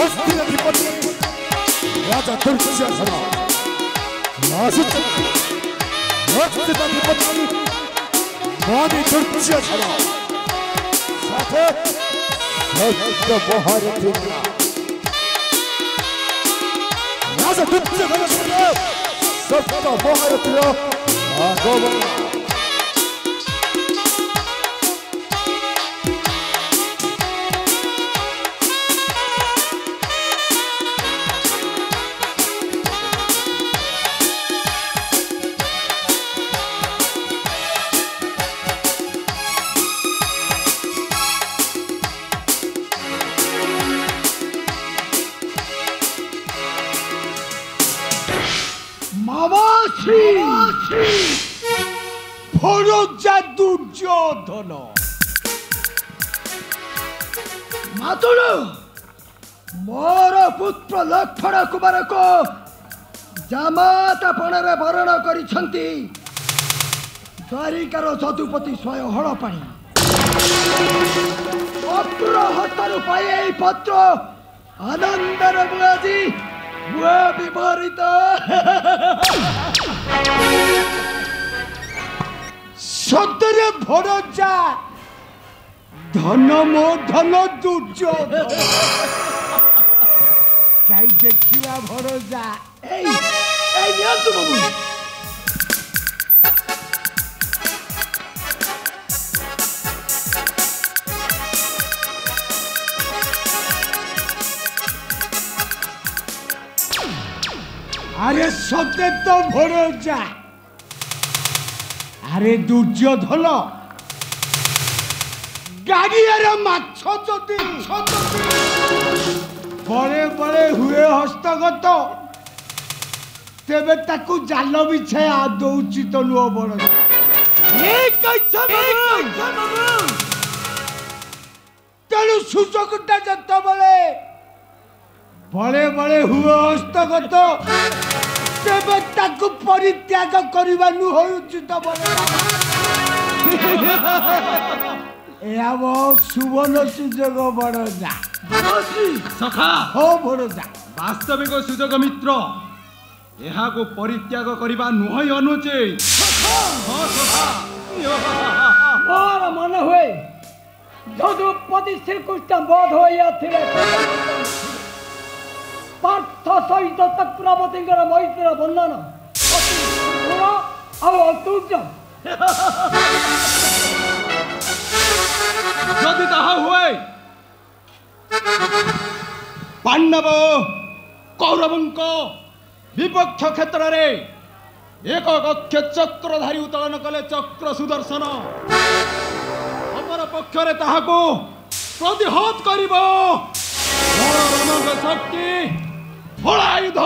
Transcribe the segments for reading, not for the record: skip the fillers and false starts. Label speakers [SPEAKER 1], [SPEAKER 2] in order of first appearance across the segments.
[SPEAKER 1] हस्तिनाधिपति राजा दुर्योधन राजपुत्र हस्तिनाधिपति रानी दुर्योधन साथे सप्त महारथी राजा दुर्योधन सप्त महारथी आगमन
[SPEAKER 2] ভরজা দুর্যোধন মাতুল মোর পুত্র লক্ষণ কুমার को জামাতাপণରେ ବରଣ କରିଛନ୍ତି ଦ୍ୱାରିକାର ଯଦୁପତି ସ୍ୱୟଂ ହଳପାଣି ପତ୍ର ହସ୍ତରୁ ପାଇ ଏହି ପତ୍ର ଆନନ୍ଦର ବୁଆଜି ବୁଆ ବିଭରିତ ସତରେ ଭରଜା ଧନ ମୋ ଧନ ଦୁର୍ଯୋଧନ କାଇ ଦେଖିବା ଭରଜା ଏଇ ନିଅନ୍ତୁ ବାବୁ আরে সতে তো ভরজা আরে দুর্যোধন গাড়িয়ার মাছ যদি বড়ে বড়ে হুয়ে হস্তগত তেবে তাকু জাল বিছাই আদৌ উচিত নুহ বড় তেণু সুযোগটা যেতবে বড়ে বড়ে হুয়ে হস্তগত তেবে তাকু পরিত্যাগ করিবা নুহ উচিত বড় ଏହା ବହୁତ ସୁବର୍ଣ୍ଣ ସୁଯୋଗ ବଡ଼ଜା
[SPEAKER 3] ସଖା
[SPEAKER 2] ହଉ ବଡ଼ଜା
[SPEAKER 3] ବାସ୍ତବିକ ସୁଯୋଗ ମିତ୍ର ଏହାକୁ ପରିତ୍ୟାଗ କରିବା ନୁହେଁ ଅନୁଚିତ
[SPEAKER 2] ମୋର ମନେ ହୁଏ ଯଦୁପତି ଶ୍ରୀକୃଷ୍ଣ ବୋଧ ହୋଇଥିଲେ ପାର୍ଥ ସହିତ ଚକ୍ରବର୍ତ୍ତୀଙ୍କର ମୈତ୍ରୀର ବନ୍ଧନ ଆଉ ଅତୁଲ୍ୟ
[SPEAKER 3] ଯଦି ତାହା ହୁଏ ପାଣ୍ଡବ କୌରବଙ୍କ ବିପକ୍ଷ କ୍ଷେତ୍ରରେ ଏକ କକ୍ଷ ଚକ୍ରଧାରୀ ଉତ୍ତୋଳନ କଲେ ଚକ୍ର ସୁଦର୍ଶନ ଅପର ପକ୍ଷରେ ତାହାକୁ ପ୍ରତିହତ କରିବ ରାମଙ୍କ ଶକ୍ତି ହଳାୟୁଧ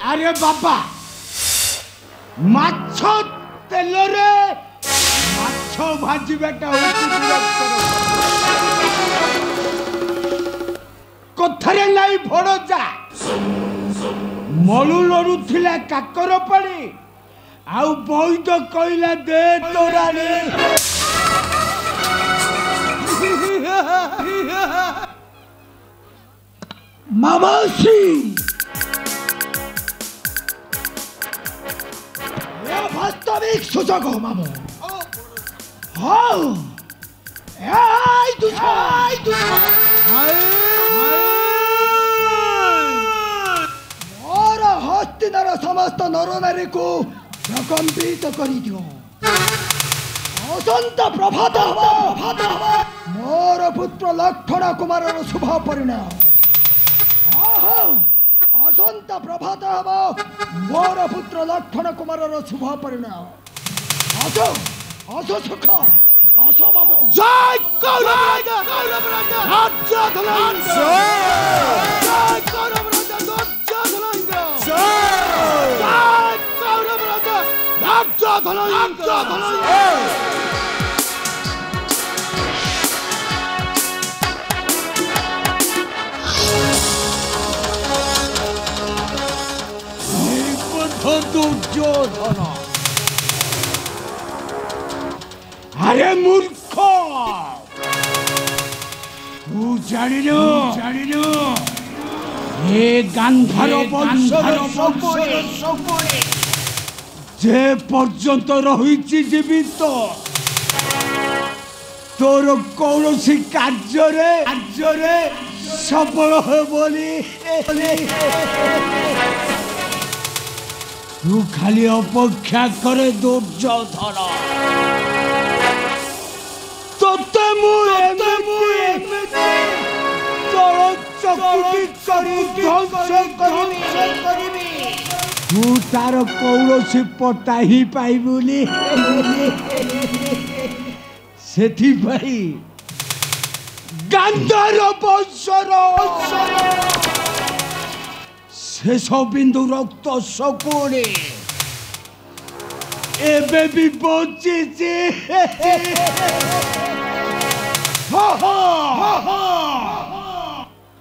[SPEAKER 3] আরে বাবা মাছ তেলরে মাছ ভাজিবাটা কথারে নাই ভরজা মলু লড়ুଥିଲା কাকর পাড়ি ଆଉ বৈদ কইলা দে তোরারে মামাসি वास्तविक सुजग हो मामू हाँ मोर हस्तिनार समस्त नर नारी को प्रकम्पित कर दियो असंत प्रभात मोर पुत्र लक्षण कुमार शुभ परिणाम असंत प्रभात हम मोर पुत्र लक्षण कुमार शुभ परिणाम असो असो सुख असो बाबू जय कौरव राजा राज्य धनंजय जय कौरव राजा राज्य धनंजय जय कौरव राजा राज्य धनंजय দুর্যোধন আরে মূর্খ তু জানিনো এ গান্ধার বংশর সকলে যে পর্যন্ত রহিছি জীবিত তোর কৌশি কার্যরে সফল হবে বলি তু খালি অপেক্ষা করে দুর্যোধন তোতে তু তার কৌশি পটা হি পাইবুলি ସେଥିପାଇଁ ଗାନ୍ଧାର ବଂଶର ଶେଷ ବିନ୍ଦୁ ରକ୍ତ ଶକୁଣି ଏବେ ବି ବଞ୍ଚିଛି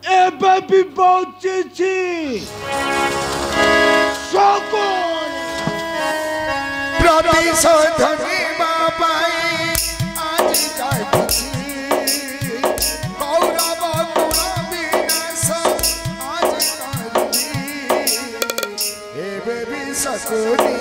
[SPEAKER 3] ଏବେ ବି ବଞ୍ଚିଛି ଶକୁଣି
[SPEAKER 4] ପ୍ରତିଶୋଧନୀ ବାବାଇ गौरव गुण विनाश आज एबे भी सकुनी